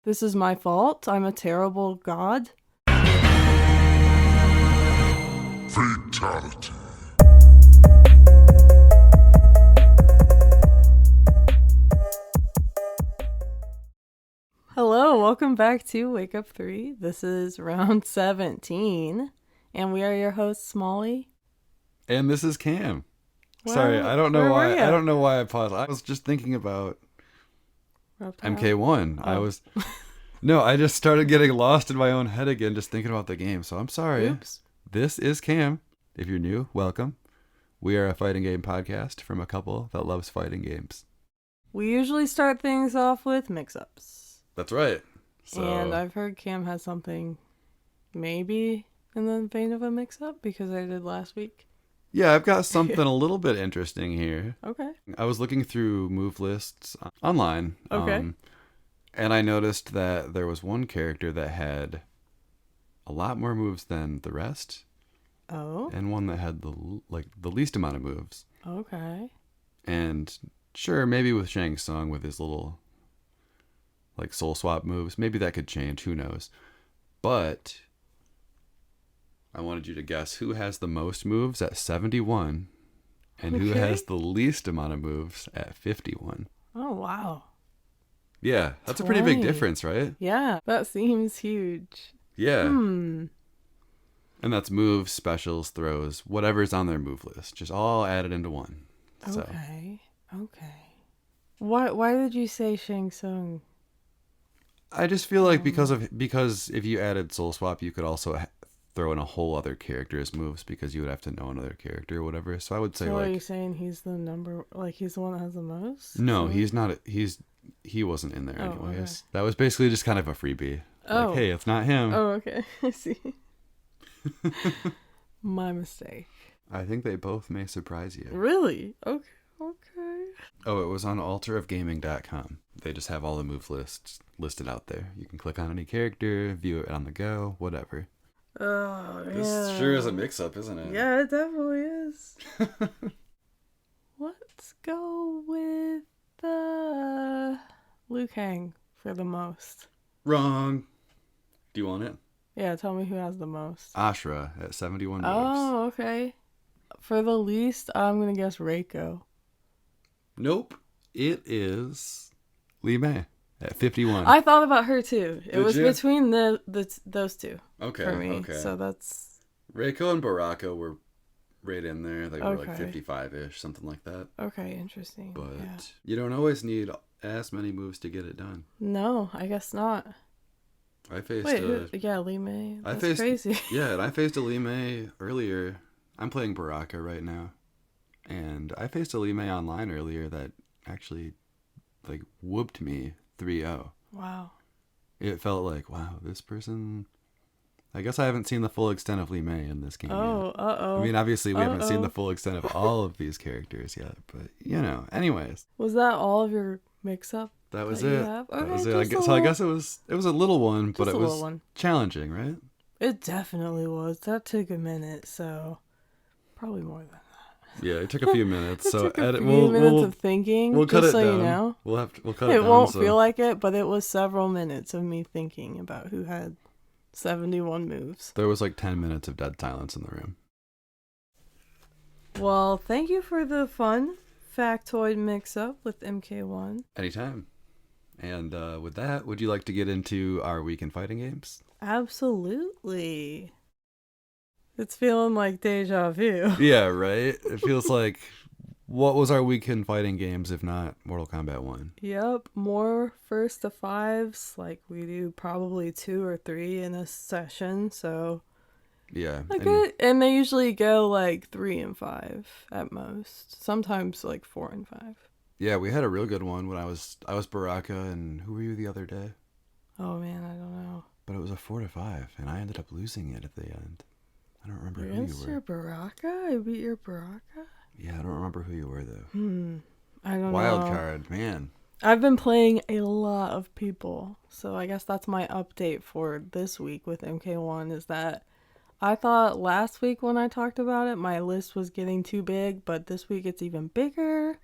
This is my fault. I'm a terrible god. Fatality. Hello, welcome back to Wake Up 3. This is round 17, and we are your hosts, Molly. And this is Cam. Sorry, I don't know why. I don't know why I paused. I was just thinking about MK1. Oh. I just started getting lost in my own head again, just thinking about the game. So I'm sorry. Oops. This is Cam. If you're new, welcome. We are a fighting game podcast from a couple that loves fighting games. We usually start things off with mix-ups. That's right. And I've heard Cam has something maybe in the vein of a mix-up because I did last week. Yeah, I've got something a little bit interesting here. Okay. I was looking through move lists online. Okay. And I noticed that there was one character that had a lot more moves than the rest. Oh. And one that had the least amount of moves. Okay. And sure, maybe with Shang Tsung with his little soul swap moves, maybe that could change, who knows. But I wanted you to guess who has the most moves at 71 and who has the least amount of moves at 51. Oh, wow. Yeah, that's a pretty big difference, right? Yeah, that seems huge. Yeah. And that's moves, specials, throws, whatever's on their move list, just all added into one. Okay. Why did you say Shang Tsung? I just feel like because if you added Soul Swap, you could also throw in a whole other character's moves because you would have to know another character or whatever. So I would say so are you saying he's the he's the one that has the most? No, he's not. He wasn't in there anyways. Okay. That was basically just kind of a freebie. Oh. Like, hey, it's not him. Oh, okay. I see. My mistake. I think they both may surprise you. Really? Okay. Oh, it was on alterofgaming.com. They just have all the move lists listed out there. You can click on any character, view it on the go, whatever. Oh, yeah. This sure is a mix-up, isn't it? Yeah, it definitely is. Let's go with Liu Kang for the most. Wrong. Do you want it? Yeah, tell me who has the most. Ashra at 71 moves. Oh, okay. For the least, I'm going to guess Reiko. Nope. It is Li Mei at 51. I thought about her too. It was you? between those two. Okay, for me. okay. So that's... Reiko and Baraka were right in there. They were Okay. 55-ish, something like that. Okay, interesting. But yeah. you don't always need as many moves to get it done. No, I guess not. I faced Li Mei. That's crazy. Yeah, and I faced a Li Mei earlier. I'm playing Baraka right now. And I faced a Li Mei online earlier that actually whooped me 3-0. Wow. It felt like, wow, this person... I guess I haven't seen the full extent of Li Mei in this game yet. Uh-oh. I mean, obviously we haven't seen the full extent of all of these characters yet, but, anyways. Was that all of your mix-up? That was that you it. have? That was Okay, it. I guess it was a little one, but just it a was little one. challenging, right? It definitely was. That took a minute, so probably more than that. Yeah, it took a few minutes. So took a few minutes of thinking. We'll cut just it so down. You know. We'll cut it down. It won't feel like it, but it was several minutes of me thinking about who had 71 moves. There was 10 minutes of dead silence in the room. Well, thank you for the fun factoid mix-up with MK1. Anytime. And with that, would you like to get into our week in fighting games? Absolutely. It's feeling like deja vu. Yeah, right? It feels like, what was our week in fighting games if not Mortal Kombat 1? Yep, more first to fives. We do probably 2 or 3 in a session, so... Yeah. And they usually go 3 and 5 at most. Sometimes 4 and 5. Yeah, we had a real good one when I was Baraka, and who were you the other day? Oh man, I don't know. But it was a 4-5, and I ended up losing it at the end. I don't remember who you Against were. your Baraka? I beat your Baraka? Yeah, I don't remember who you were though. I don't know. Wild card, man. I've been playing a lot of people, so I guess that's my update for this week with MK1 is that I thought last week when I talked about it, my list was getting too big, but this week it's even bigger.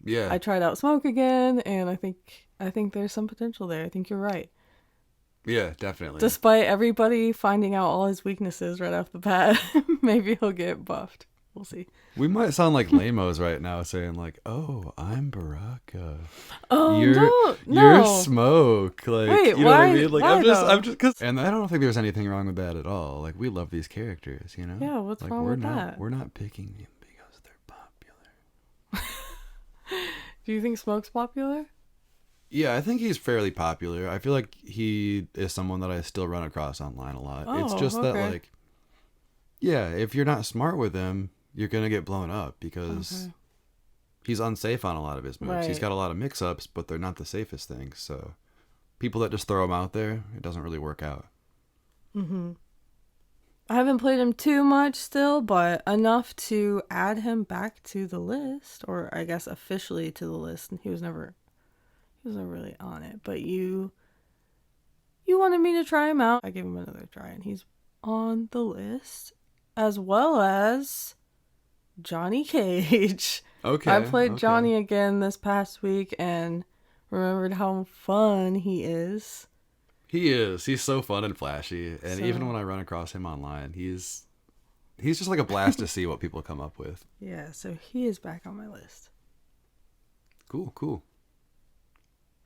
Yeah. I tried out Smoke again, and I think there's some potential there. I think you're right. Yeah, definitely. Despite everybody finding out all his weaknesses right off the bat, maybe he'll get buffed. We'll see. We might sound like lamos right now saying like, "Oh, I'm Baraka. Oh You're no, you're no. Smoke." Like, Wait, you know what I why? mean? Like Why I'm though? just cuz and I don't think there's anything wrong with that at all. Like we love these characters, you know? Yeah, what's Like wrong with that? we're not picking them because they're popular. Do you think Smoke's popular? Yeah, I think he's fairly popular. I feel like he is someone that I still run across online a lot. It's Oh, just that okay. like yeah, if you're not smart with him, you're going to get blown up because Okay. he's unsafe on a lot of his moves. He's Right. got a lot of mix-ups, but they're not the safest things. So people that just throw him out there, it doesn't really work out. Mm-hmm. I haven't played him too much still, but enough to add him back to the list, or I guess officially to the list. He was never really on it, but you wanted me to try him out. I gave him another try, and he's on the list, as well as Johnny Cage. I Okay, played okay. Johnny again this past week and remembered how fun he is. He is. He's so fun and flashy, and even So when I run across him online, he's just like a blast to see what people come up with. yeah, so he is back on my list. Cool, cool.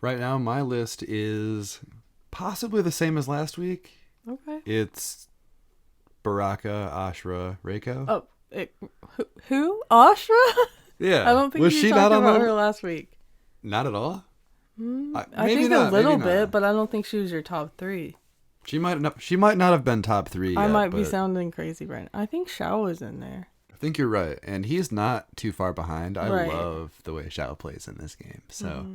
Right now my list is possibly the same as last week. Okay. It's Baraka, Ashra, Reiko. Oh, who? Ashra? Yeah. I don't think Was you she were not talking on about the her last week. Not at all? I Maybe think not, a little maybe bit, not. but I don't think she was your top 3. She might not have been top 3 I yet, might be but sounding crazy right now. I think Shao was in there. I think you're right. And he's not too far behind. I Right. love the way Shao plays in this game. So Mm-hmm.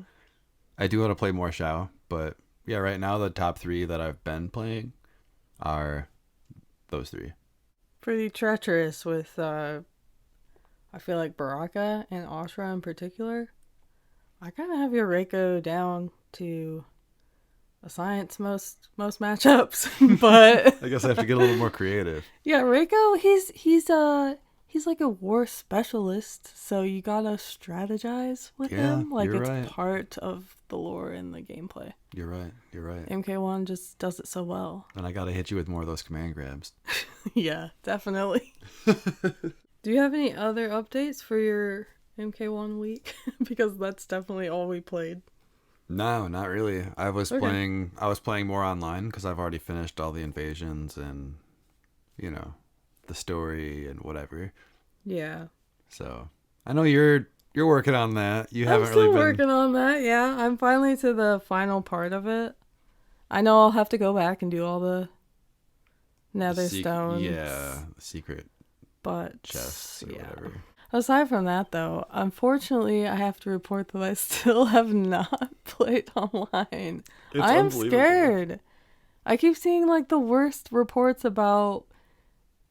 I do want to play more Shao, but yeah, right now the top 3 that I've been playing are those 3. Pretty treacherous with, I feel like Baraka and Ashra in particular. I kind of have your Reiko down to a science most matchups, but I guess I have to get a little more creative. yeah, Reiko, he's like a war specialist, so you gotta strategize with Yeah, him. Like you're it's right. part of the lore in the gameplay. You're right. You're right. MK1 just does it so well. And I got to hit you with more of those command grabs. Yeah, definitely. Do you have any other updates for your MK1 week? Because that's definitely all we played. No, not really. I was Okay. playing more online because I've already finished all the invasions and you know, the story and whatever. Yeah. So, I know you're working on that. You I'm haven't still really been working on that, yeah. I'm finally to the final part of it. I know I'll have to go back and do all the nether stones. Yeah, secret But chests or yeah. whatever. Aside from that, though, unfortunately, I have to report that I still have not played online. It's I am unbelievable. scared. I keep seeing like the worst reports about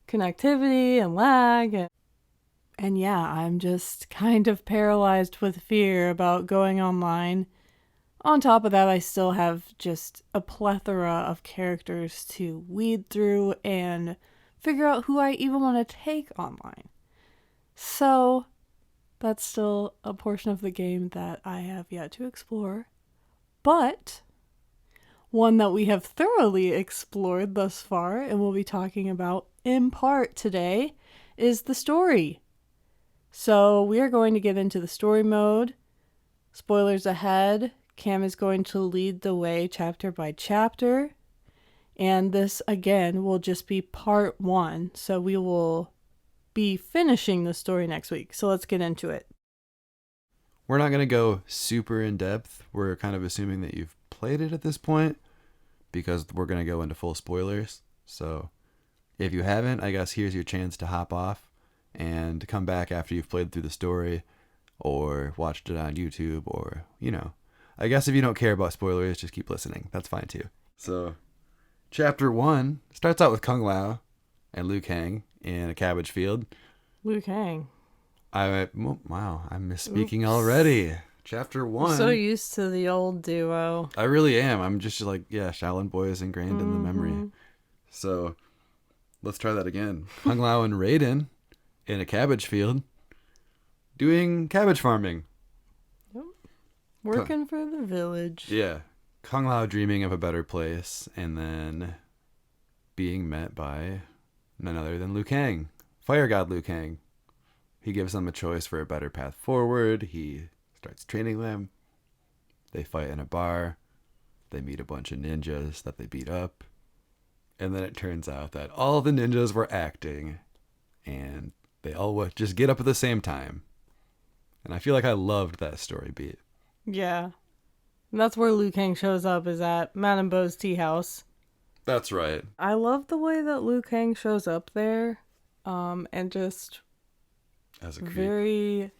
connectivity and lag, and yeah, I'm just kind of paralyzed with fear about going online. On top of that, I still have just a plethora of characters to weed through and figure out who I even want to take online. So, that's still a portion of the game that I have yet to explore. But, one that we have thoroughly explored thus far and we'll be talking about in part today is the story. So, we are going to get into the story mode. Spoilers ahead. Cam is going to lead the way chapter by chapter. And this, again, will just be part 1. So, we will be finishing the story next week. So let's get into it. We're not going to go super in depth. We're kind of assuming that you've played it at this point because we're going to go into full spoilers. So if you haven't, I guess here's your chance to hop off and come back after you've played through the story or watched it on YouTube or, you know, I guess if you don't care about spoilers, just keep listening. That's fine too. So chapter 1 starts out with Kung Lao and Liu Kang in a cabbage field. Liu Kang. Wow, I'm misspeaking already. Chapter 1. I'm so used to the old duo. I really am. I'm just like, yeah, Shaolin Boy is ingrained in the memory. So let's try that again. Kung Lao and Raiden in a cabbage field doing cabbage farming. Working for the village. Yeah. Kung Lao dreaming of a better place, and then being met by none other than Liu Kang. Fire God Liu Kang. He gives them a choice for a better path forward. He starts training them. They fight in a bar. They meet a bunch of ninjas that they beat up. And then it turns out that all the ninjas were acting. And they all would just get up at the same time. And I feel like I loved that story beat. Yeah. And that's where Liu Kang shows up, is at Madame Beau's tea house. That's right. I love the way that Liu Kang shows up there. And just As a creep. very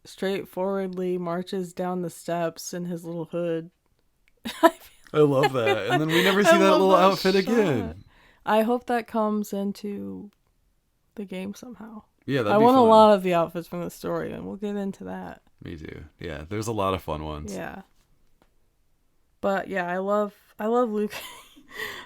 straightforwardly marches down the steps in his little hood. I love that. And then we never see that little outfit again. I hope that comes into the game somehow. Yeah, that'd I be want fun. a lot of the outfits from the story, and we'll get into that. Me too. Yeah, there's a lot of fun ones. Yeah. But yeah, I love Liu Kang.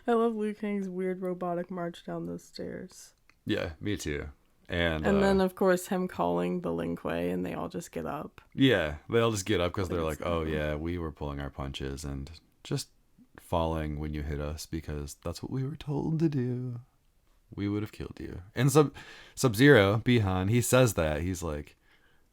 I love Liu Kang's weird robotic march down those stairs. Yeah, me too. And then, of course, him calling the Lin Kuei, and they all just get up. yeah, they all just get up because they're like, oh yeah, we were pulling our punches and just falling when you hit us because that's what we were told to do. We would have killed you. And Sub-Zero, Bihan, he says that. He's like,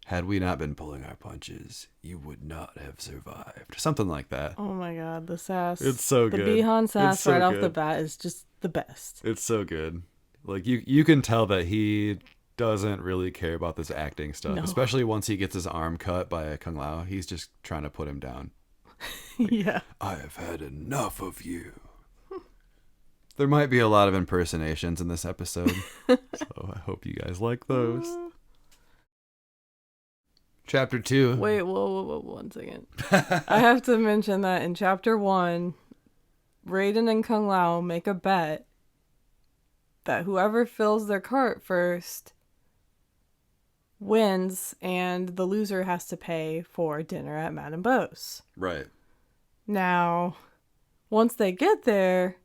had we not been pulling our punches, you would not have survived. Something like that. Oh my god, the sass. It's so good. The Bihan sass It's so right off good. the bat is just the best. It's so good. Like, you can tell that he doesn't really care about this acting stuff. No. Especially once he gets his arm cut by Kung Lao. He's just trying to put him down. Like, Yeah. I have had enough of you. There might be a lot of impersonations in this episode. So I hope you guys like those. Chapter 2. Wait, whoa, 1 second. I have to mention that in Chapter 1, Raiden and Kung Lao make a bet that whoever fills their cart first wins, and the loser has to pay for dinner at Madame Beau's. Right. Now, once they get there,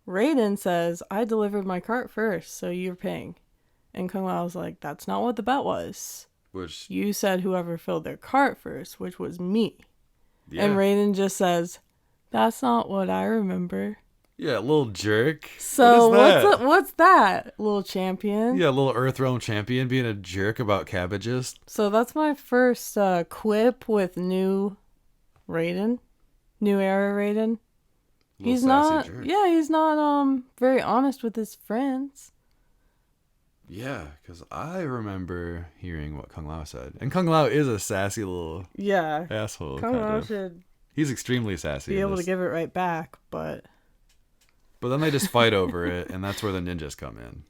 Raiden says, I delivered my cart first, so you're paying. And Kung Lao's like, that's not what the bet was. Which, You said whoever filled their cart first, which was me. yeah. And Raiden just says, that's not what I remember. Yeah, little jerk. So What is that? what's that, little champion? Yeah, little Earth Realm champion being a jerk about cabbages. So that's my first quip with new Raiden. New era Raiden. Little He's sassy not jerk. he's not very honest with his friends. Yeah, because I remember hearing what Kung Lao said. And Kung Lao is a sassy little Yeah. asshole. Kung kind Lao of. should He's extremely sassy. be in able to this. give it right back, but But then they just fight over it, and that's where the ninjas come in.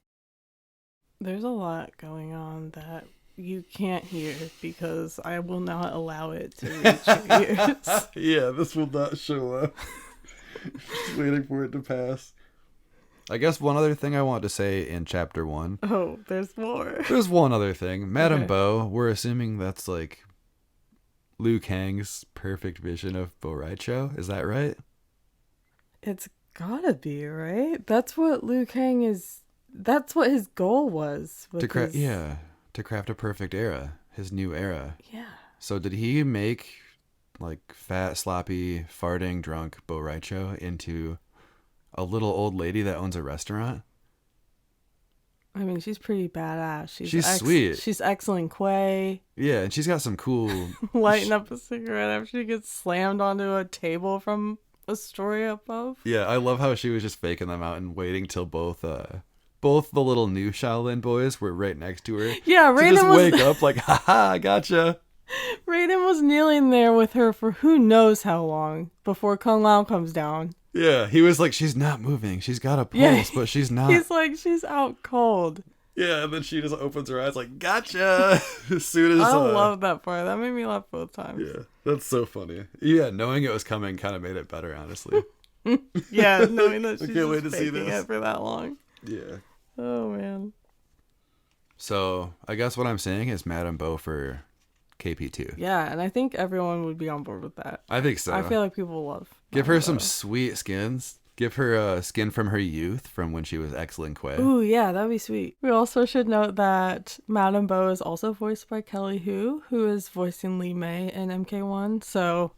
there's a lot going on that you can't hear because I will not allow it to reach your ears. Yeah, this will not show up. Just waiting for it to pass. I guess one other thing I want to say in chapter 1. Oh, there's more. There's one other thing. Madame Okay. Beau, we're assuming that's like Liu Kang's perfect vision of Bo Raicho. Is that right? It's gotta be, right? That's what Liu Kang is. That's what his goal was. With To craft, his- yeah, to craft a perfect era, his new era. Yeah. So did he make like fat, sloppy, farting, drunk Bo Raicho into a little old lady that owns a restaurant? I mean, she's pretty badass. She's sweet. She's excellent Quay. Yeah, and she's got some cool. Lighting up a cigarette after she gets slammed onto a table from a story above. Yeah, I love how she was just faking them out and waiting till both the little new Shaolin boys were right next to her. Yeah, To just Raiden was wake up like, haha, I gotcha. Raiden was kneeling there with her for who knows how long before Kung Lao comes down. Yeah, he was like, she's not moving. She's got a pulse, Yeah, but she's not. He's like, she's out cold. Yeah, and then she just opens her eyes like, gotcha. As soon as I love that part. That made me laugh both times. yeah, that's so funny. Yeah, knowing it was coming kind of made it better, honestly. Yeah, knowing that I she's can't wait just to see faking this. it for that long. Yeah. Oh man. So I guess what I'm saying is Madame Beau for KP2. Yeah, and I think everyone would be on board with that. I think so. I feel like people love. Give her Madame some Beau. sweet skins. Give her a skin from her youth, from when she was excellent Quay. Ooh, yeah, that'd be sweet. We also should note that Madame Bo is also voiced by Kelly Hu is voicing Lee May in MK1. So,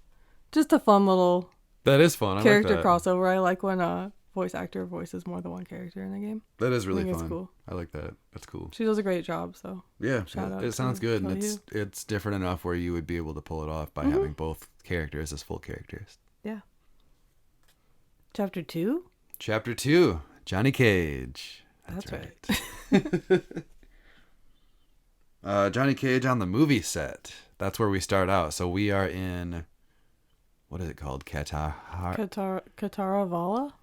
just a fun little That is fun. I character like that. crossover. I like when a voice actor voices more than one character in a game. That is really I think fun. It's cool. I like that. That's cool. She does a great job, so Yeah, shout out it sounds good, and Kelly it's different enough where you would be able to pull it off by having both characters as full characters. Yeah. Chapter 2? Chapter 2, Johnny Cage. That's right. Johnny Cage on the movie set. That's where we start out. So we are in, what is it called? Kataravala?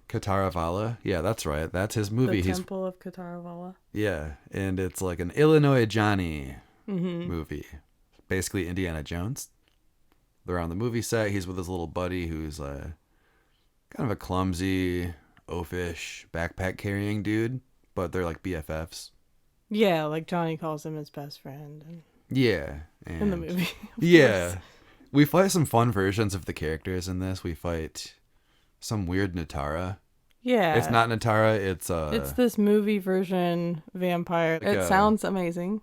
Kataravala. Yeah, that's right. That's his movie. The Temple of Kataravala. Yeah, and it's like an Illinois Johnny Mm-hmm. movie. Basically Indiana Jones. They're on the movie set. He's with his little buddy who's kind of a clumsy, oafish, backpack carrying dude, but they're like BFFs. Yeah, like Johnny calls him his best friend. Yeah. In the movie. Yeah. We fight some fun versions of the characters in this. We fight some weird Natara. Yeah. It's not Natara, it's this movie version vampire. Like it sounds amazing.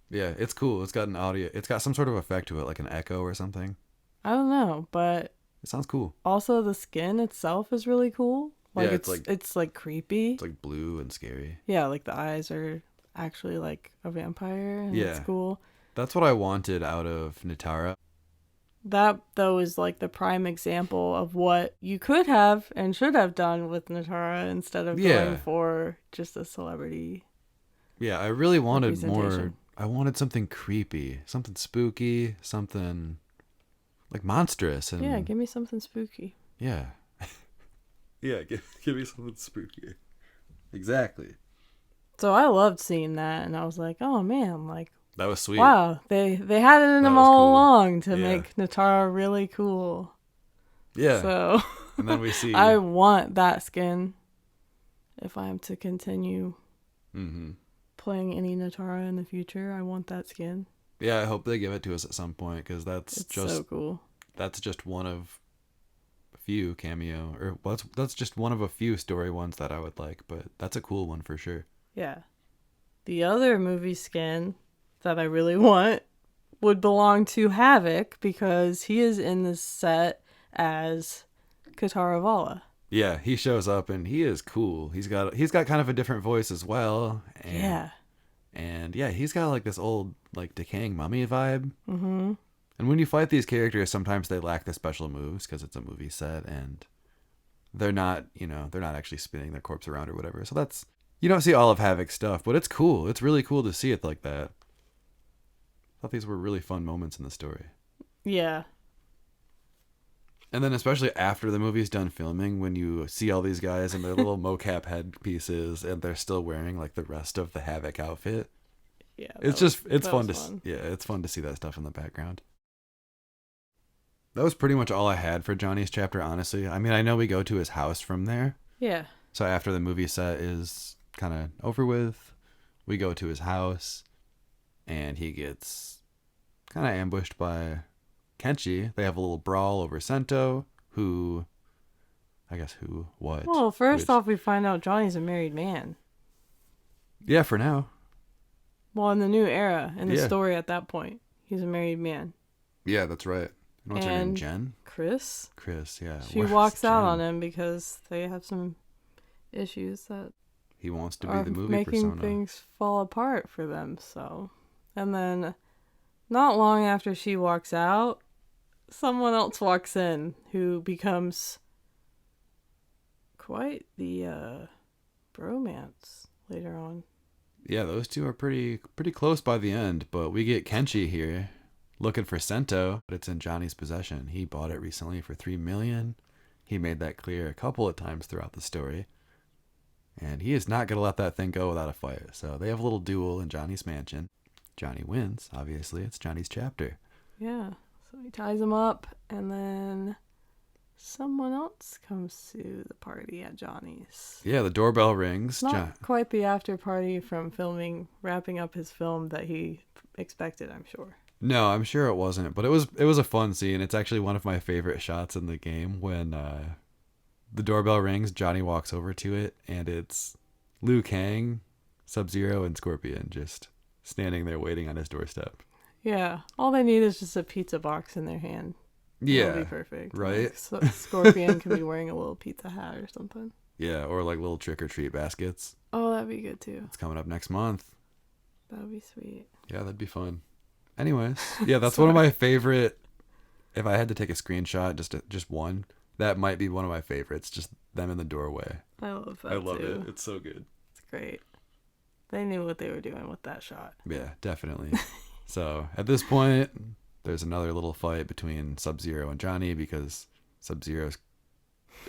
Yeah, it's cool. It's got an audio. It's got some sort of effect to it, like an echo or something. I don't know, but it sounds cool. Also, the skin itself is really cool. Like yeah, it's like creepy. It's like blue and scary. Yeah, like the eyes are actually like a vampire. And yeah, it's cool. That's what I wanted out of Natara. That, though, is like the prime example of what you could have and should have done with Natara instead of going for just a celebrity. Yeah, I really wanted more. I wanted something creepy, something spooky, something like monstrous. And yeah, give me something spooky. Yeah. Yeah, give me something spooky. Exactly. So I loved seeing that, and I was like, oh man, like, that was sweet. Wow, they had it in them all along to make Natara really cool. Yeah. So and then we see I want that skin if I'm to continue playing any Natara in the future. I want that skin. Yeah, I hope they give it to us at some point, because it's just so cool. That's just one of a few cameo, or that's just one of a few story ones that I would like, but that's a cool one for sure. Yeah. The other movie skin that I really want would belong to Havoc, because he is in this set as Kataravala. Yeah, he shows up and he is cool. He's got kind of a different voice as well. And yeah, he's got like this old like decaying mummy vibe. Mm-hmm. And when you fight these characters, sometimes they lack the special moves because it's a movie set and they're not actually spinning their corpse around or whatever. So you don't see all of Havoc's stuff, but it's cool. It's really cool to see it like that. I thought these were really fun moments in the story. Yeah. And then especially after the movie's done filming, when you see all these guys in their little mocap headpieces and they're still wearing like the rest of the Havoc outfit. Yeah. It's fun it's fun to see that stuff in the background. That was pretty much all I had for Johnny's chapter, honestly. I mean, I know we go to his house from there. Yeah. So after the movie set is kind of over with, we go to his house and he gets kind of ambushed by Kenshi. They have a little brawl over Sento, what? Well, first off, we find out Johnny's a married man. Yeah, for now. Well, in the new era, in the story at that point, he's a married man. Yeah, that's right. And what's her name? Jen? Chris, yeah. She walks out on him because they have some issues that he wants to be the movie making persona. Things fall apart for them. So, and then not long after she walks out, someone else walks in who becomes quite the bromance later on. Yeah, those two are pretty close by the end, but we get Kenshi here looking for Sento, but it's in Johnny's possession. He bought it recently for $3 million. He made that clear a couple of times throughout the story. And he is not going to let that thing go without a fight. So they have a little duel in Johnny's mansion. Johnny wins, obviously. It's Johnny's chapter. Yeah. So he ties him up, and then someone else comes to the party at Johnny's. Yeah, the doorbell rings. Not quite the after party from wrapping up his film that he expected, I'm sure. No, I'm sure it wasn't, but it was a fun scene. It's actually one of my favorite shots in the game when the doorbell rings, Johnny walks over to it, and it's Liu Kang, Sub-Zero, and Scorpion just standing there waiting on his doorstep. Yeah. All they need is just a pizza box in their hand. Yeah. It'll be perfect. Right? Like, so Scorpion can be wearing a little pizza hat or something. Yeah, or like little trick-or-treat baskets. Oh, that'd be good too. It's coming up next month. That would be sweet. Yeah, that'd be fun. Anyways, yeah, that's one of my favorite. If I had to take a screenshot, just one, that might be one of my favorites. Just them in the doorway. I love that. I love it. It's so good. It's great. They knew what they were doing with that shot. Yeah, definitely. So at this point, there's another little fight between Sub-Zero and Johnny because Sub-Zero's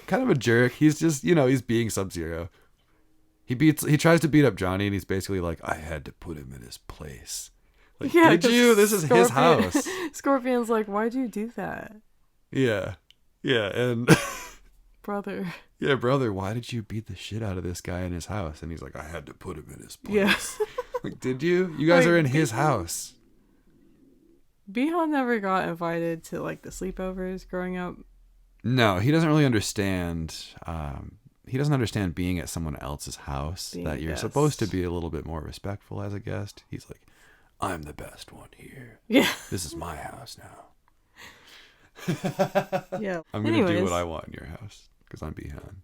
kind of a jerk. He's just, he's being Sub-Zero. He tries to beat up Johnny, and he's basically like, I had to put him in his place. Like, yeah, did you? This is his house. Scorpion's like, why'd you do that? Yeah. Yeah, and... brother. Yeah, brother, why did you beat the shit out of this guy in his house? And he's like, I had to put him in his place. Yeah. Like, did you? You guys are in his house. Bihan never got invited to, like, the sleepovers growing up. No, he doesn't really understand... he doesn't understand being at someone else's house, that you're supposed to be a little bit more respectful as a guest. He's like, I'm the best one here. Yeah. This is my house now. Yeah. I'm going to do what I want in your house because I'm Bihan.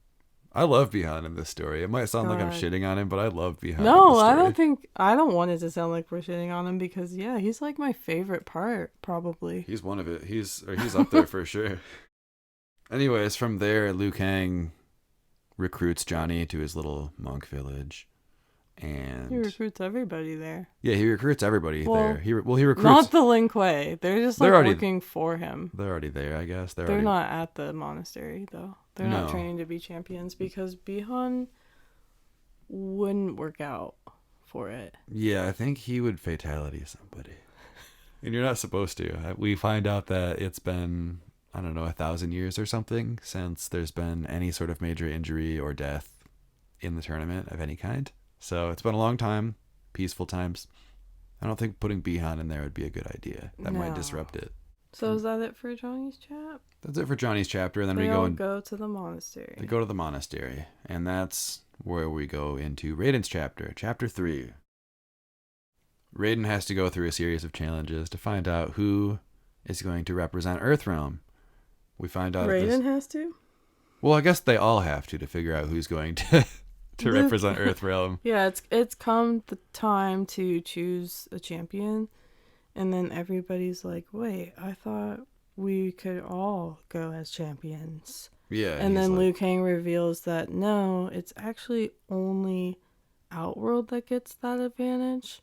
I love Bihan in this story. It might sound like I'm shitting on him, but I love Bihan. No, I don't want it to sound like we're shitting on him because, yeah, he's like my favorite part, probably. He's one of it. He's up there for sure. Anyways, from there, Liu Kang recruits Johnny to his little monk village, and he recruits everybody there. Yeah, he recruits everybody there. He recruits not the Lin Kuei. They're just working for him. They're already there, I guess. They're not at the monastery though. They're not training to be champions because Bihan wouldn't work out for it. Yeah, I think he would fatality somebody, and you're not supposed to. We find out that it's been, I don't know, 1,000 years or something since there's been any sort of major injury or death in the tournament of any kind. So it's been a long time, peaceful times. I don't think putting Bihan in there would be a good idea. That might disrupt it. So is that it for Johnny's chapter? That's it for Johnny's chapter. And then they go to the monastery. They go to the monastery. And that's where we go into Raiden's chapter, chapter 3. Raiden has to go through a series of challenges to find out who is going to represent Earthrealm. We find out Raiden has to? Well, I guess they all have to figure out who's going to represent Earthrealm. Yeah, it's come the time to choose a champion, and then everybody's like, "Wait, I thought we could all go as champions." Yeah, and then Liu Kang reveals that no, it's actually only Outworld that gets that advantage.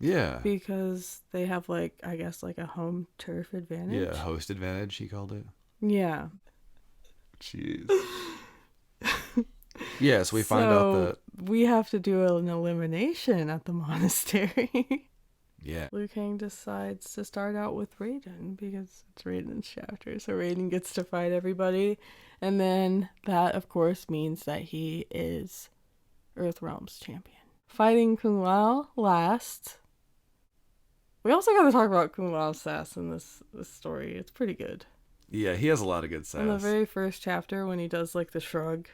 Yeah. Because they have, like, I guess, like a home turf advantage. Yeah, host advantage, he called it. Yeah. Jeez. Yeah, so we find out that we have to do an elimination at the monastery. Yeah. Liu Kang decides to start out with Raiden because it's Raiden's chapter. So Raiden gets to fight everybody. And then that, of course, means that he is Earthrealm's champion. Fighting Kung Lao last. We also got to talk about Kung Lao's sass in this story. It's pretty good. Yeah, he has a lot of good sass. In the very first chapter when he does like the shrug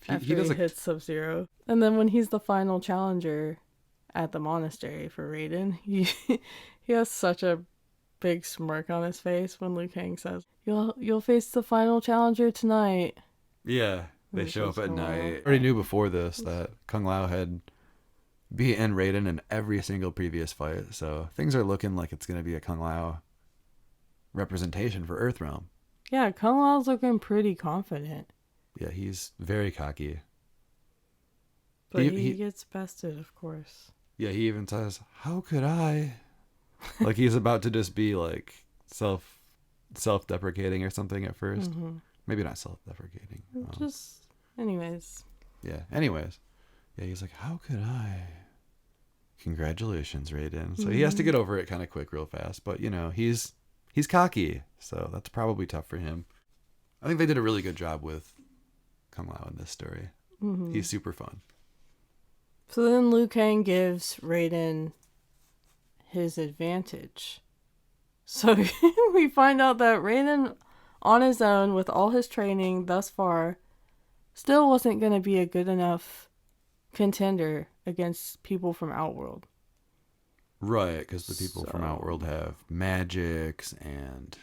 after he hits Sub-Zero. And then when he's the final challenger at the monastery for Raiden, he has such a big smirk on his face when Liu Kang says, You'll face the final challenger tonight. Yeah, they show up at night. I already knew before this that Kung Lao had beaten Raiden in every single previous fight, so things are looking like it's going to be a Kung Lao representation for Earthrealm. Yeah, Kung Lao's looking pretty confident. Yeah, he's very cocky. But he gets bested, of course. Yeah, he even says, how could I? Like he's about to just be like self-deprecating or something at first. Mm-hmm. Maybe not self-deprecating. Just, anyways. Yeah, anyways. Yeah, he's like, how could I? Congratulations, Raiden. So he has to get over it kind of quick, real fast. But, he's cocky. So that's probably tough for him. I think they did a really good job with Kung Lao in this story. Mm-hmm. He's super fun. So then Liu Kang gives Raiden his advantage. So we find out that Raiden on his own with all his training thus far, still wasn't going to be a good enough contender against people from Outworld. Right, because the people from Outworld have magics and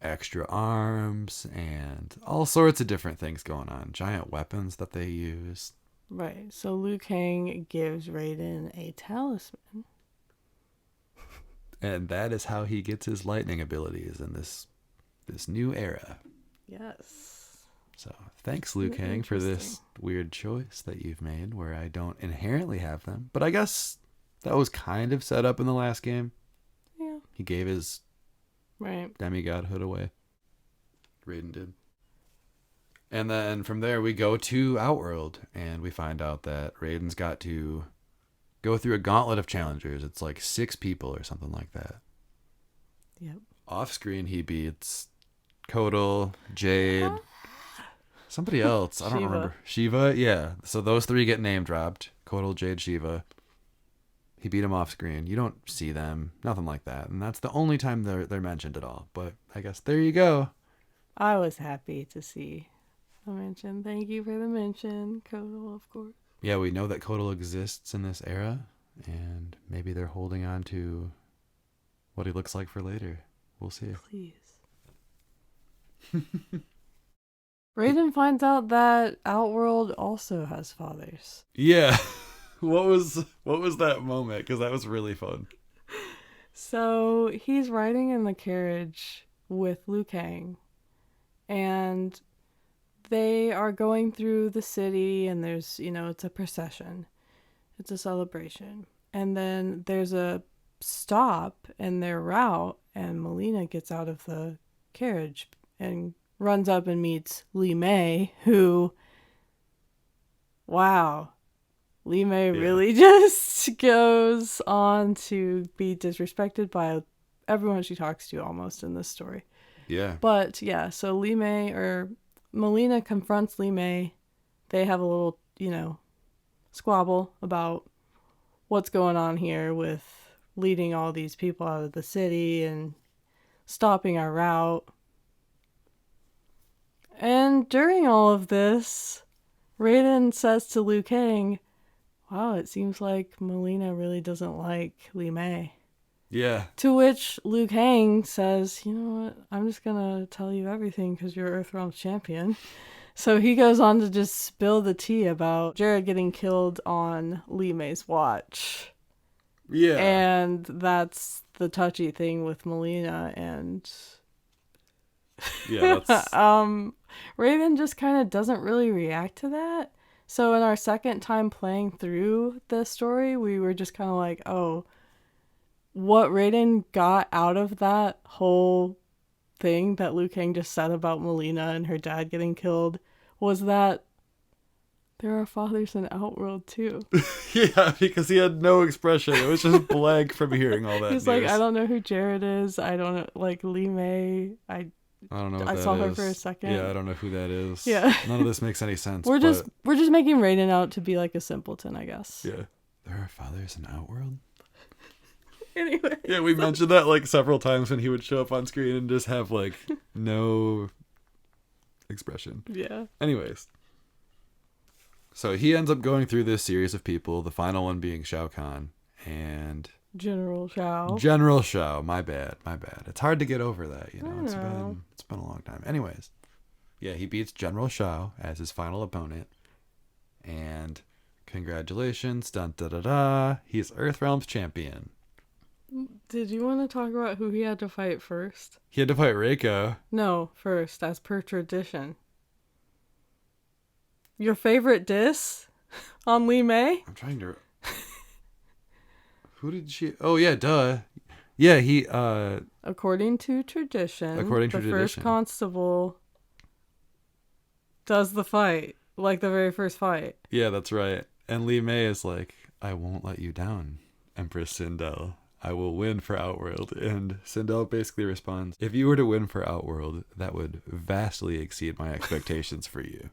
extra arms and all sorts of different things going on. Giant weapons that they use. Right, so Liu Kang gives Raiden a talisman. And that is how he gets his lightning abilities in this new era. Yes. So thanks, Liu Kang, for this weird choice that you've made where I don't inherently have them. But I guess that was kind of set up in the last game. Yeah. He gave his demigodhood away. Raiden did. And then from there we go to Outworld and we find out that Raiden's got to go through a gauntlet of challengers. It's like 6 people or something like that. Yep. Off screen he beats Kotal, Jade, somebody else. I don't remember. Shiva, yeah. So those 3 get name dropped. Kotal, Jade, Shiva. He beat him off screen. You don't see them. Nothing like that. And that's the only time they're mentioned at all. But I guess there you go. I was happy to see a mention. Thank you for the mention, Kotal, of course. Yeah, we know that Kotal exists in this era. And maybe they're holding on to what he looks like for later. We'll see. Please. Raiden finds out that Outworld also has fathers. Yeah. What was that moment? Because that was really fun. So he's riding in the carriage with Liu Kang, and they are going through the city, and there's, it's a procession. It's a celebration. And then there's a stop in their route, and Melina gets out of the carriage and runs up and meets Li Mei, who, wow, Li Mei really just goes on to be disrespected by everyone she talks to almost in this story. Yeah. But yeah, so Melina confronts Li Mei. They have a little, squabble about what's going on here with leading all these people out of the city and stopping our route. And during all of this, Raiden says to Liu Kang, wow, it seems like Melina really doesn't like Li Mei. Yeah. To which Liu Kang says, you know what, I'm just going to tell you everything because you're Earthrealm's champion. So he goes on to just spill the tea about Jared getting killed on Li Mei's watch. Yeah. And that's the touchy thing with Melina. And yeah, that's... Raiden just kind of doesn't really react to that. So in our second time playing through this story, we were just kind of like, oh, what Raiden got out of that whole thing that Liu Kang just said about Melina and her dad getting killed was that there are fathers in Outworld too. Yeah, because he had no expression. It was just blank from hearing all that. He's news. like, I don't know who Jared is. I don't know, like Li Mei. I don't know what I that saw is. her for a second. Yeah, I don't know who that is. Yeah. None of this makes any sense. We're just making Raiden out to be like a simpleton, I guess. Yeah. There are fathers in Outworld? Anyway. Yeah, we mentioned that like several times when he would show up on screen and just have like no expression. Yeah. Anyways. So he ends up going through this series of people, the final one being Shao Kahn and General Shao. General Shao, my bad. It's hard to get over that, It's been a long time. Anyways. Yeah, he beats General Shao as his final opponent. And congratulations, dun da da da. He's Earthrealm's champion. Did you want to talk about who he had to fight first? He had to fight Reiko. No, first, as per tradition. Your favorite diss on Li Mei? I'm trying to... Who did she... Oh, yeah, duh. Yeah, he... According to tradition, the first constable does the fight. Like the very first fight. Yeah, that's right. And Li Mei is like, I won't let you down, Empress Sindel. I will win for Outworld. And Sindel basically responds, if you were to win for Outworld, that would vastly exceed my expectations for you.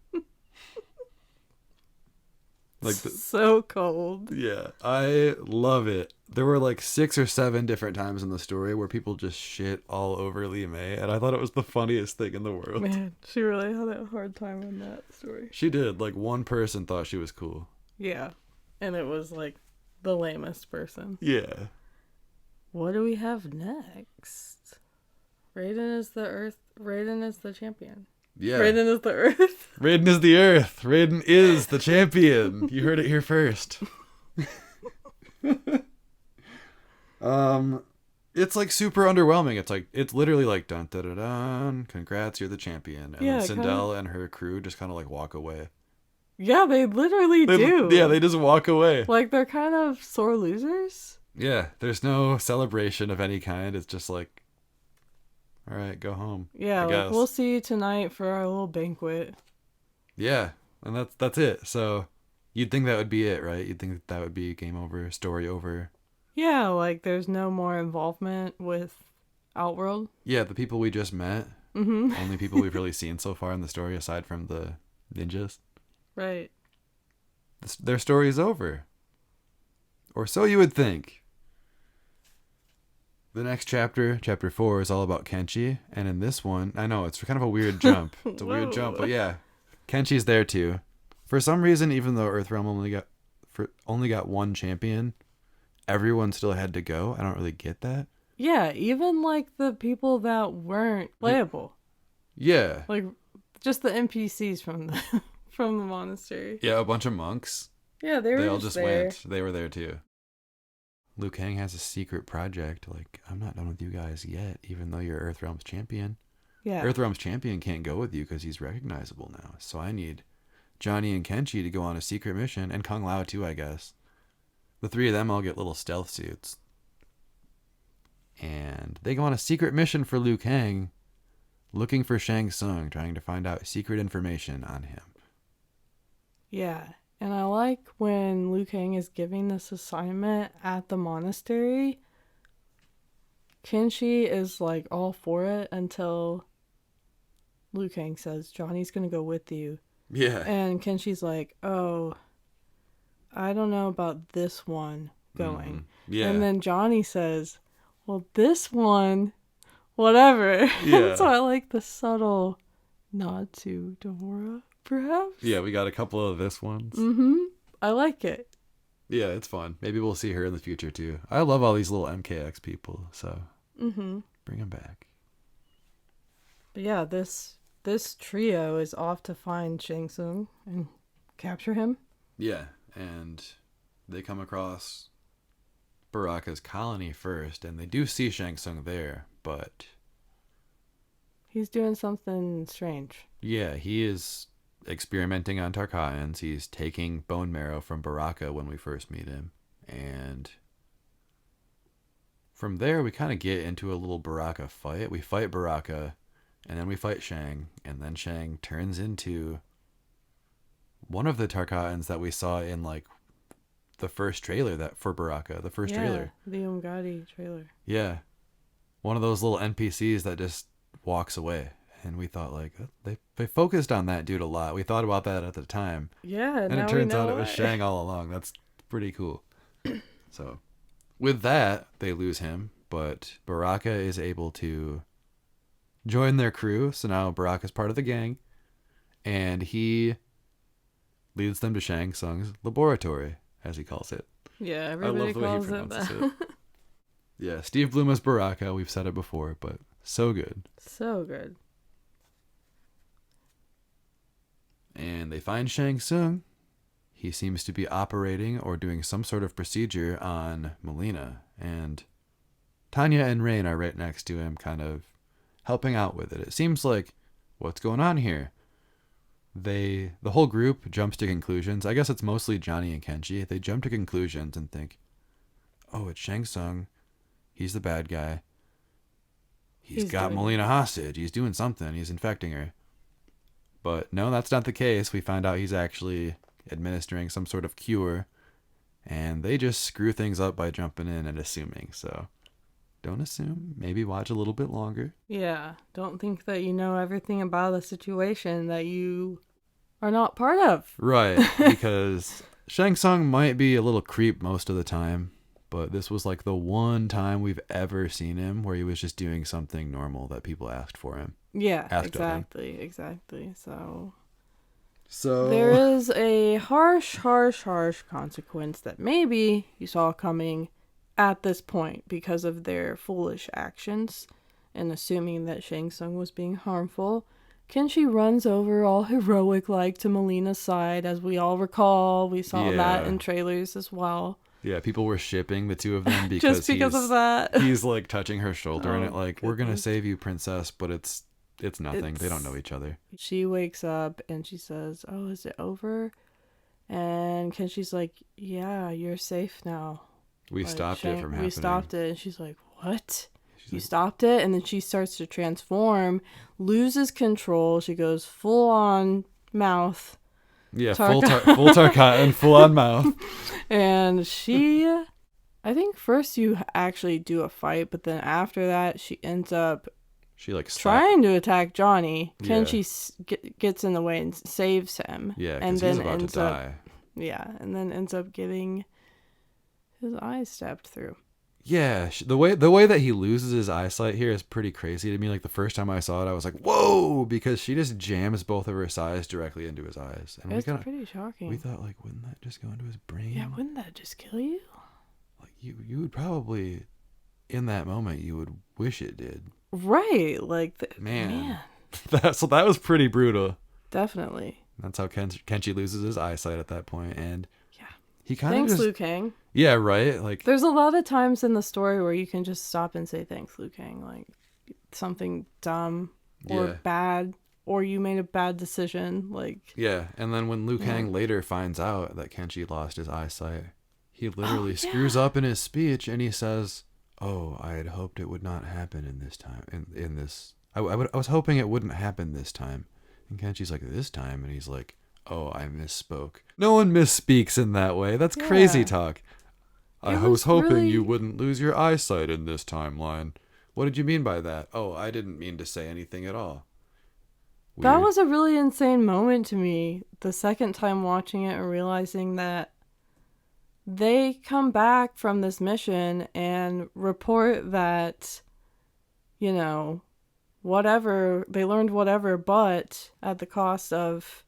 Like so cold. Yeah, I love it. There were like 6 or 7 different times in the story where people just shit all over Lee May, and I thought it was the funniest thing in the world. Man, she really had a hard time in that story. She did. Like, one person thought she was cool. Yeah, and it was like the lamest person. Yeah. What do we have next? Raiden is the Earth. Raiden is the champion. Yeah. Raiden is the Earth. Raiden is the Earth. Raiden is the champion. You heard it here first. It's like super underwhelming. It's literally like dun dun dun dun. Congrats, you're the champion. And then Sindel and her crew just kind of like walk away. Yeah, they literally do. Yeah, they just walk away. Like they're kind of sore losers. Yeah, there's no celebration of any kind. It's just like, all right, go home. Yeah, like we'll see you tonight for our little banquet. Yeah, and that's it. So you'd think that would be it, right? You'd think that would be game over, story over. Yeah, like there's no more involvement with Outworld. Yeah, the people we just met. Mm-hmm. Only people we've really seen so far in the story, aside from the ninjas. Right. Their story is over. Or so you would think. The next chapter, chapter 4, is all about Kenshi. And in this one, I know, it's kind of a weird jump. It's a weird jump, but yeah. Kenshi's there too. For some reason, even though Earthrealm only got one champion, everyone still had to go. I don't really get that. Yeah, even like the people that weren't playable. Yeah. Like just the NPCs from the from the monastery. Yeah, a bunch of monks. Yeah, they all just there. Went. They were there too. Liu Kang has a secret project. Like, I'm not done with you guys yet, even though you're Earthrealm's champion. Yeah. Earthrealm's champion can't go with you because he's recognizable now. So I need Johnny and Kenshi to go on a secret mission, and Kung Lao too, I guess. The 3 of them all get little stealth suits. And they go on a secret mission for Liu Kang, looking for Shang Tsung, trying to find out secret information on him. Yeah. And I like when Liu Kang is giving this assignment at the monastery, Kenshi is like all for it until Liu Kang says, Johnny's going to go with you. Yeah. And Kenshi's like, oh, I don't know about this one going. Mm-hmm. Yeah. And then Johnny says, well, this one, whatever. Yeah. So I like the subtle nod to Dora. Perhaps? Yeah, we got a couple of this ones. Mm-hmm. I like it. Yeah, it's fun. Maybe we'll see her in the future, too. I love all these little MKX people, so bring them back. But yeah, this trio is off to find Shang Tsung and capture him. Yeah, and they come across Baraka's colony first, and they do see Shang Tsung there, but he's doing something strange. Yeah, he is experimenting on Tarkatans. He's taking bone marrow from Baraka when we first meet him. And from there, we kind of get into a little Baraka fight. We fight Baraka, and then we fight Shang. And then Shang turns into one of the Tarkatans that we saw in, like, the first trailer that for Baraka. The first trailer. The Umgadi trailer. Yeah. One of those little NPCs that just walks away. And we thought, like, they focused on that dude a lot. We thought about that at the time. Yeah, and it turns out it was Shang all along. That's pretty cool. So, with that, they lose him. But Baraka is able to join their crew. So now Baraka's part of the gang. And he leads them to Shang Tsung's laboratory, as he calls it. Yeah, everybody calls it that. Yeah, Steve Blum as Baraka. We've said it before, but so good. So good. And they find Shang Tsung. He seems to be operating or doing some sort of procedure on Melina. And Tanya and Rain are right next to him, kind of helping out with it. It seems like, what's going on here? The whole group jumps to conclusions. I guess it's mostly Johnny and Kenshi. They jump to conclusions and think, oh, it's Shang Tsung. He's the bad guy. He's got Melina hostage. He's doing something. He's infecting her. But no, that's not the case. We find out he's actually administering some sort of cure. And they just screw things up by jumping in and assuming. So don't assume. Maybe watch a little bit longer. Yeah. Don't think that you know everything about a situation that you are not part of. Right. Because Shang Tsung might be a little creep most of the time, but this was like the one time we've ever seen him where he was just doing something normal that people asked for him. Yeah, Asked of him. exactly. So So there is a harsh consequence that maybe you saw coming at this point because of their foolish actions and assuming that Shang Tsung was being harmful. Kenshi runs over all heroic like to Melina's side, as we all recall. We saw that in trailers as well. Yeah, people were shipping the two of them because just because of that. He's like touching her shoulder and it like, we're gonna save you, princess, but it's nothing. They don't know each other. She wakes up and she says, "Oh, is it over?" And Kenshi's like, "Yeah, you're safe now. We stopped it from happening." We stopped it. And she's like, "What? You stopped it?" And then she starts to transform, loses control. She goes full on mouth. Yeah, full Tarkatan, full on mouth. And she, I think first you actually do a fight, but then after that she ends up trying to attack Johnny. Kenshi gets in the way and saves him. Yeah, because he's about to die. And then ends up getting his eyes stabbed through. Yeah, the way that he loses his eyesight here is pretty crazy to me. Like the first time I saw it, I was like, "Whoa!" Because she just jams both of her sides directly into his eyes, and it's pretty shocking. We thought, like, wouldn't that just go into his brain? Yeah, wouldn't that just kill you? Like you would probably, in that moment, you would wish it did. Right, like man. So that was pretty brutal. Definitely. That's how Kenshi loses his eyesight at that point, and he kind of thanks Liu Kang. Yeah, right. Like there's a lot of times in the story where you can just stop and say thanks, Liu Kang, like something dumb or bad, or you made a bad decision, like and then when Liu Kang later finds out that Kenshi lost his eyesight, he literally screws up in his speech and he says, "Oh, I had hoped it would not happen in this time. In this, I was hoping it wouldn't happen this time." And Kenshi's like, "This time?" And he's like, "Oh, I misspoke." No one misspeaks in that way. That's crazy talk. I was hoping you wouldn't lose your eyesight in this timeline. What did you mean by that? Oh, I didn't mean to say anything at all. Weird. That was a really insane moment to me the second time watching it and realizing that they come back from this mission and report that, whatever, they learned whatever, but at the cost of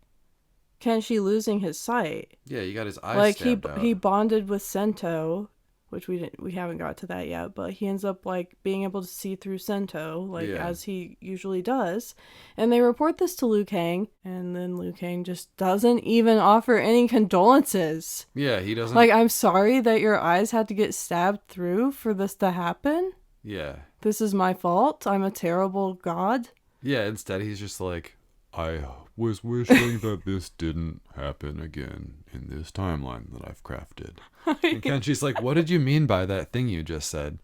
Kenshi losing his sight. Yeah, he got his eyes stabbed out. He bonded with Sento, which we haven't got to that yet, but he ends up being able to see through Sento, as he usually does. And they report this to Liu Kang, and then Liu Kang just doesn't even offer any condolences. Yeah, he doesn't. I'm sorry that your eyes had to get stabbed through for this to happen. Yeah. This is my fault. I'm a terrible god. Yeah, instead he's just like, I was wishing that this didn't happen again in this timeline that I've crafted. And Kenshi's like, what did you mean by that thing you just said?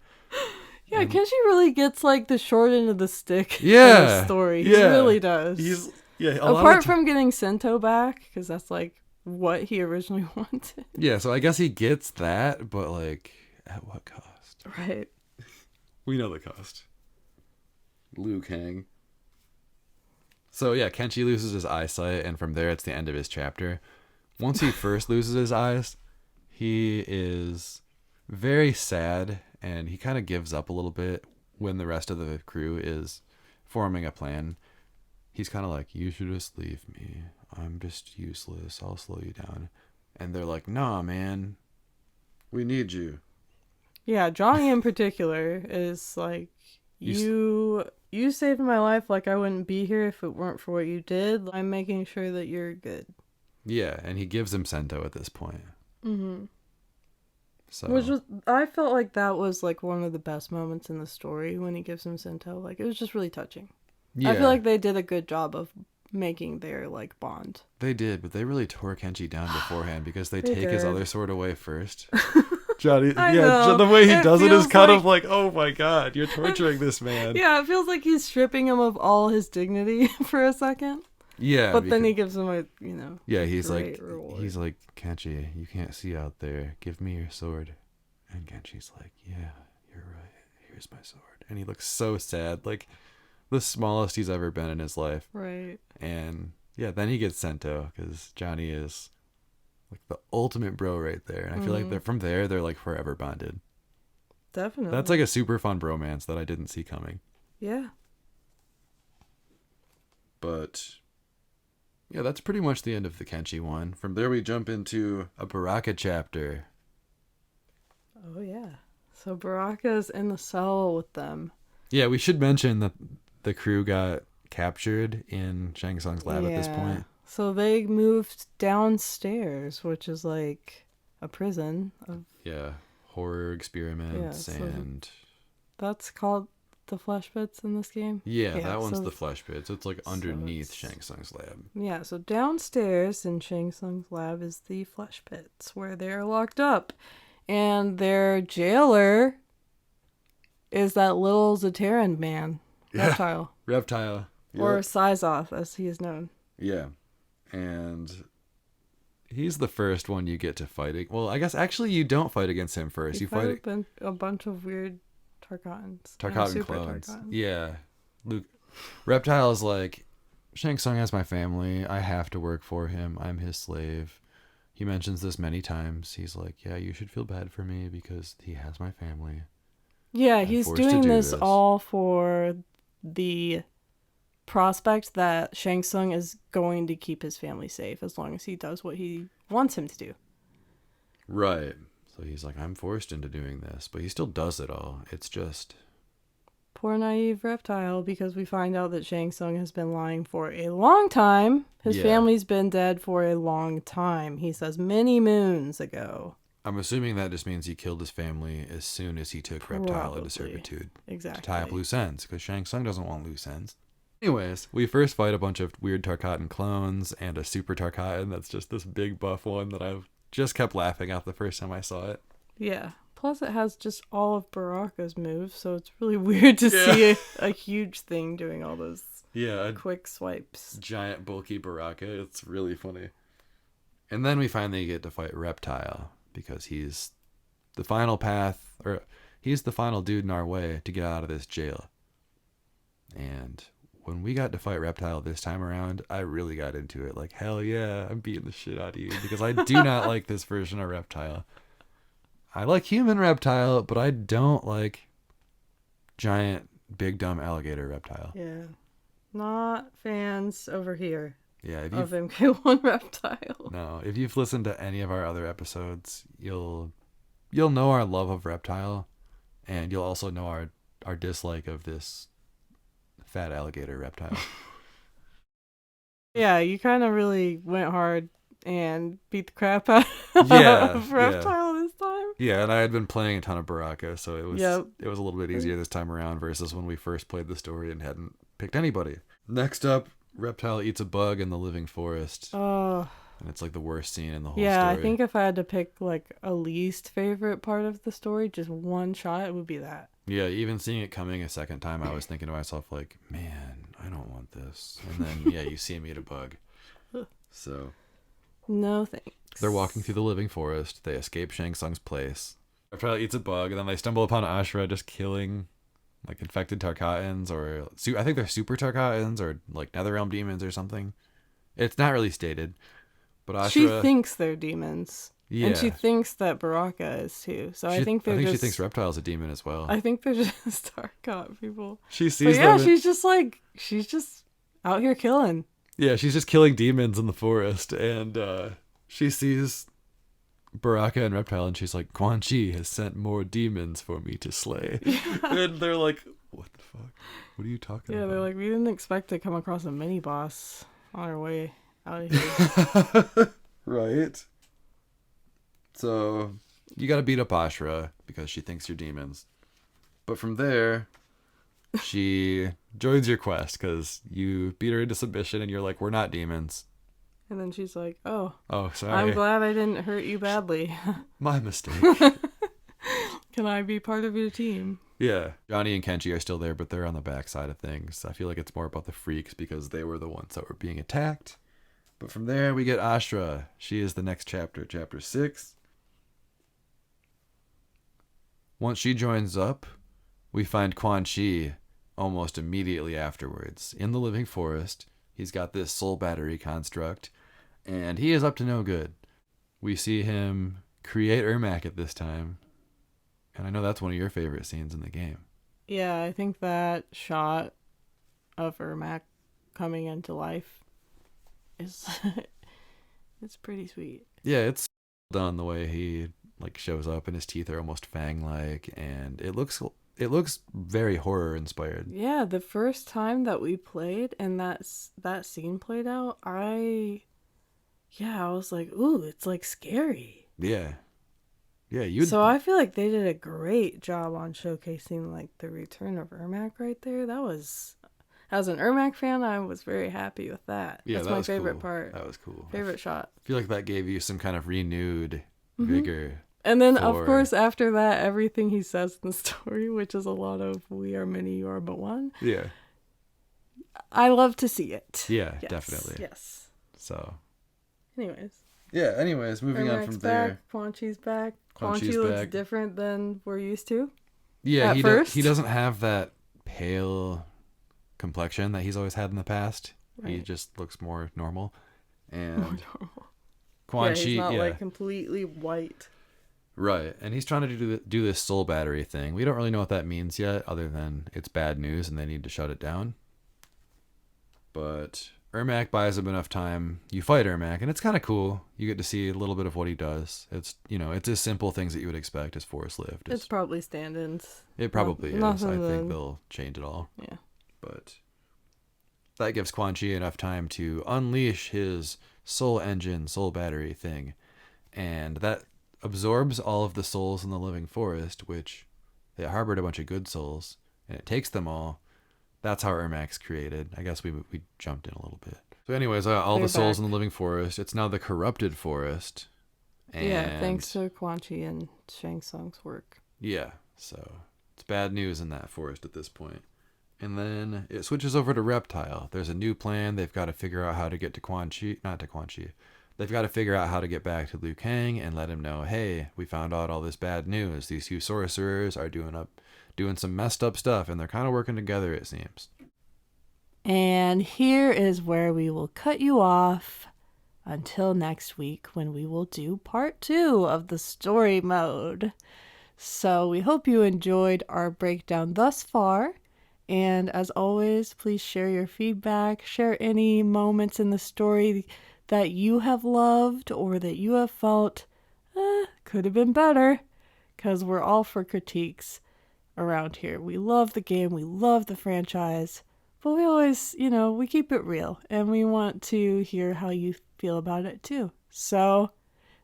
Yeah, Kenshi really gets the short end of the stick in the story. He really does. Apart from getting Sento back, because that's what he originally wanted. Yeah, so I guess he gets that, but at what cost? Right. We know the cost. Liu Kang. So yeah, Kenshi loses his eyesight, and from there it's the end of his chapter. Once he first loses his eyes, he is very sad, and he kind of gives up a little bit when the rest of the crew is forming a plan. He's kind of like, you should just leave me. I'm just useless. I'll slow you down. And they're like, nah, man. We need you. Yeah, Johnny in particular is like, you saved my life. I wouldn't be here if it weren't for what you did. I'm making sure that you're good. Yeah, and he gives him Sento at this point. Mm-hmm. So I felt like that was one of the best moments in the story when he gives him Sento. It was just really touching. Yeah. I feel like they did a good job of making their bond. They did, but they really tore Kenshi down beforehand because they take his other sword away first. Johnny, the way he does it is kind of oh my god, you're torturing this man. Yeah, it feels like he's stripping him of all his dignity for a second. Yeah, but then he gives him he's reward. He's like, Kenshi, you can't see out there. Give me your sword. And Kenshi's like, yeah, you're right. Here's my sword. And he looks so sad, the smallest he's ever been in his life. Right. And yeah, then he gets Sento because Johnny is Like the ultimate bro right there. And I feel like from there, they're like forever bonded. Definitely. That's like a super fun bromance that I didn't see coming. Yeah. But yeah, that's pretty much the end of the Kenshi one. From there, we jump into a Baraka chapter. Oh, yeah. So Baraka's in the cell with them. Yeah, we should mention that the crew got captured in Shang Tsung's lab at this point. So they moved downstairs, which is like a prison. Yeah, horror experiments and... That's called the flesh pits in this game? Yeah, that one's the flesh pit. So it's like underneath Shang Tsung's lab. Yeah, so downstairs in Shang Tsung's lab is the flesh pits where they're locked up. And their jailer is that little Zateran man. Reptile. Reptile. Yep. Or Sizoth, as he is known. Yeah. And he's the first one you get to fight. Well, I guess actually you don't fight against him first. You fight a bunch of weird Tarkatans. Tarkatan clones. Tarkatans. Yeah. Luke. Reptile is like, Shang Tsung has my family. I have to work for him. I'm his slave. He mentions this many times. He's like, yeah, you should feel bad for me because he has my family. Yeah, he's doing this all for the prospect that Shang Tsung is going to keep his family safe as long as he does what he wants him to do. Right. So he's like, I'm forced into doing this, but he still does it all. It's just... Poor naive Reptile, because we find out that Shang Tsung has been lying for a long time. His family's been dead for a long time. He says many moons ago. I'm assuming that just means he killed his family as soon as he took Reptile into servitude. Exactly. To tie up loose ends, because Shang Tsung doesn't want loose ends. Anyways, we first fight a bunch of weird Tarkatan clones and a super Tarkatan that's just this big buff one that I've just kept laughing at the first time I saw it. Yeah. Plus it has just all of Baraka's moves, so it's really weird to see a huge thing doing all those quick swipes. Giant bulky Baraka. It's really funny. And then we finally get to fight Reptile, because he's the final path, or he's the final dude in our way to get out of this jail. And when we got to fight Reptile this time around, I really got into it. Like, hell yeah, I'm beating the shit out of you, because I do not like this version of Reptile. I like human Reptile, but I don't like giant, big, dumb alligator Reptile. Yeah. Not fans over here. Yeah, of MK1 Reptile. No, if you've listened to any of our other episodes, you'll know our love of Reptile, and you'll also know our dislike of this fat alligator Reptile. Yeah, you kind of really went hard and beat the crap out of Reptile this time. Yeah, and I had been playing a ton of Baraka, so it was a little bit easier this time around versus when we first played the story and hadn't picked anybody. Next up, Reptile eats a bug in the living forest. Oh. And it's like the worst scene in the whole story. Yeah, I think if I had to pick like a least favorite part of the story, just one shot, it would be that. Yeah, even seeing it coming a second time, I was thinking to myself like, man, I don't want this. And then, you see him eat a bug. So... No thanks. They're walking through the living forest. They escape Shang Tsung's place. Reptile eats a bug, and then they stumble upon Ashura just killing like infected Tarkatans, or I think they're super Tarkatans, or like Netherrealm demons or something. It's not really stated, but Ashura... She thinks they're demons. Yeah. And she thinks that Baraka is too. So I think she thinks Reptile's a demon as well. I think they're just Tarkat people. She sees them. Yeah, she's just out here killing. Yeah, she's just killing demons in the forest, and she sees Baraka and Reptile, and she's like, Quan Chi has sent more demons for me to slay. Yeah. And they're like, what the fuck? What are you talking about? Yeah, they're like, we didn't expect to come across a mini-boss on our way out of here. Right. So, you gotta beat up Ashura, because she thinks you're demons. But from there... she joins your quest because you beat her into submission and you're like, we're not demons. And then she's like, oh, sorry. I'm glad I didn't hurt you badly. My mistake. Can I be part of your team? Yeah. Johnny and Kenshi are still there, but they're on the back side of things. I feel like it's more about the freaks because they were the ones that were being attacked. But from there, we get Ashura. She is the next chapter, chapter 6. Once she joins up, we find Quan Chi almost immediately afterwards in the living forest. He's got this soul battery construct, and he is up to no good. we see him create Ermac at this time. And I know that's one of your favorite scenes in the game. Yeah, I think that shot of Ermac coming into life is it's pretty sweet. Yeah, it's done the way he like shows up and his teeth are almost fang-like, and it looks very horror inspired. Yeah, the first time that we played and that scene played out, I was like, ooh, it's like scary. Yeah. Yeah, So I feel like they did a great job on showcasing like the return of Ermac right there. That was, as an Ermac fan, I was very happy with that. Yeah, that's that my was favorite cool. part. That was cool. Favorite shot. I feel like that gave you some kind of renewed vigor. And then, of course, after that, everything he says in the story, which is a lot of "we are many, you are but one." Yeah. I love to see it. Yeah, yes, definitely. Yes. So. Anyways, moving on from there. Quan Chi's back. Quan Chi Chi's looks back. different than we're used to. Yeah, first. He doesn't have that pale complexion that he's always had in the past. Right. He just looks more normal. And more normal. Quan Chi, he's not like completely white. Right, and he's trying to do this soul battery thing. We don't really know what that means yet, other than it's bad news and they need to shut it down. But Ermac buys him enough time. You fight Ermac, and it's kind of cool. You get to see a little bit of what he does. It's it's just simple things that you would expect as Forrest lived. It's probably stand-ins. It probably is. I think they'll change it all. Yeah. But that gives Quan Chi enough time to unleash his soul engine, soul battery thing, and that absorbs all of the souls in the living forest, which they harbored a bunch of good souls, and it takes them all. That's how Ermac's created. I guess we jumped in a little bit. So anyways, all the souls in the living forest. It's now the corrupted forest. And thanks to Quan Chi and Shang Tsung's work. Yeah, so it's bad news in that forest at this point. And then it switches over to Reptile. There's a new plan. They've got to figure out how to get to Quan Chi. Not to Quan Chi. They've got to figure out how to get back to Liu Kang and let him know, hey, we found out all this bad news. These two sorcerers are doing some messed up stuff, and they're kind of working together, it seems. And here is where we will cut you off until next week, when we will do part 2 of the story mode. So we hope you enjoyed our breakdown thus far. And as always, please share your feedback, share any moments in the story that you have loved or that you have felt could have been better, because we're all for critiques around here. We love the game, we love the franchise, but we always, we keep it real, and we want to hear how you feel about it too. So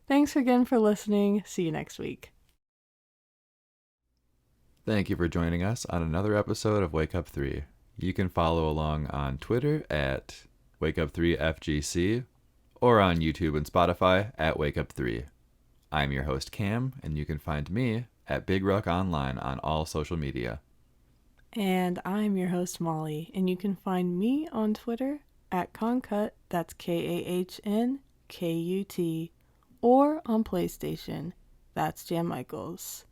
thanks again for listening. See you next week. Thank you for joining us on another episode of Wake Up 3. You can follow along on Twitter at WakeUp3FGC or on YouTube and Spotify at WakeUp3. I'm your host Cam, and you can find me at Big Ruck Online on all social media. And I'm your host Molly, and you can find me on Twitter at Concut, that's KAHNKUT, or on PlayStation, that's Jan Michaels.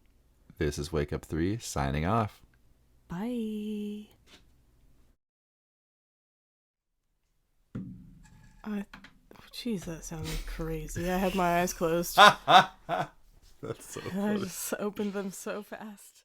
This is Wake Up 3 signing off. Bye. Jeez, that sounded crazy. I had my eyes closed. That's so funny. I just opened them so fast.